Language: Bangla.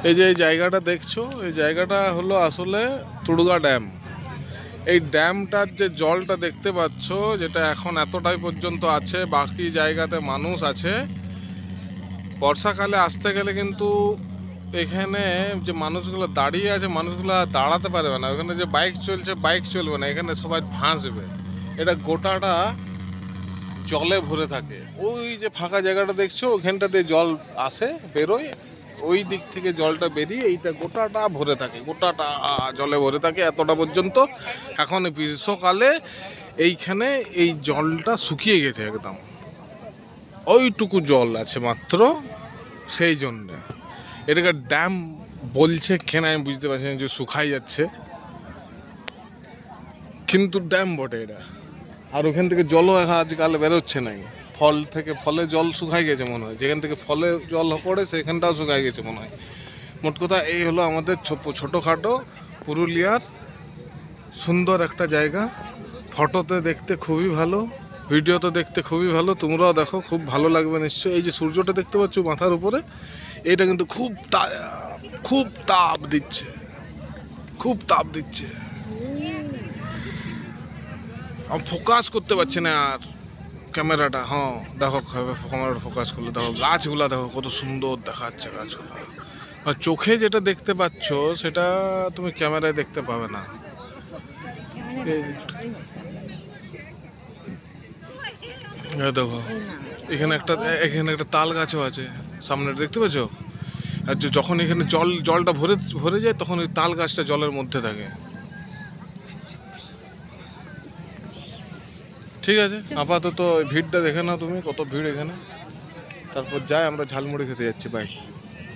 এই যে এই জায়গাটা দেখছো, এই জায়গাটা হলো আসলে তুড়গা ড্যাম। এই ড্যামটার যে জলটা দেখতে পাচ্ছ, যেটা এখন এতটাই পর্যন্ত আছে, বাকি জায়গাতে মানুষ আছে। বর্ষাকালে আসতে গেলে কিন্তু এখানে যে মানুষগুলো দাঁড়িয়ে আছে, মানুষগুলো দাঁড়াতে পারবে না। ওখানে যে বাইক চলছে, বাইক চলবে না, এখানে সবাই ভাসবে। এটা গোটাটা জলে ভরে থাকে। ওই যে ফাঁকা জায়গাটা দেখছো, ওখানটা দিয়ে জল আসে, বেরোয়, ওই দিক থেকে জলটা বেরিয়ে এইটা গোটাটা ভরে থাকে, গোটাটা জলে ভরে থাকে এতটা পর্যন্ত। এখন গ্রীষ্মকালে এইখানে এই জলটা শুকিয়ে গেছে একদম, ওইটুকু জল আছে মাত্র। সেই জন্যে এটাকে ড্যাম বলছে কেন আমি বুঝতে পারছি না, যে শুকাই যাচ্ছে কিন্তু ড্যাম বটে এটা। আর ওখান থেকে জলও আজকাল বেরোচ্ছে নাই, ফল থেকে ফলে জল শুকাই গেছে মনে হয়, যেখান থেকে ফলে জল পড়ে সেখানটাও শুকাই গেছে মনে হয়। মোট কথা এই হলো আমাদের ছোটোখাটো পুরুলিয়ার সুন্দর একটা জায়গা। ফটোতে দেখতে খুবই ভালো, ভিডিওতে দেখতে খুবই ভালো, তোমরাও দেখো, খুব ভালো লাগবে নিশ্চয়ই। এই যে সূর্যটা দেখতে পাচ্ছ মাথার উপরে, এটা কিন্তু খুব তাপ দিচ্ছে, খুব তাপ দিচ্ছে। আমি ফোকাস করতে পারছি না আর ক্যামেরাটা। হ্যাঁ দেখো, ক্যামেরাটা ফোকাস করলে দেখো গাছগুলা, দেখো কত সুন্দর দেখাচ্ছে গাছগুলা। আর চোখে যেটা দেখতে পাচ্ছ সেটা তুমি ক্যামেরায় দেখতে পাবে না। দেখো এখানে একটা তাল গাছও আছে সামনে, দেখতে পাচ্ছ? আর যখন এখানে জলটা ভরে যায়, তখন ওই তাল গাছটা জলের মধ্যে থাকে। ঠিক আছে, আপাতত ভিড়টা দেখে নাও তুমি, কত ভিড় এখানে। তারপর যাই আমরা ঝালমুড়ি খেতে যাচ্ছি, বাই।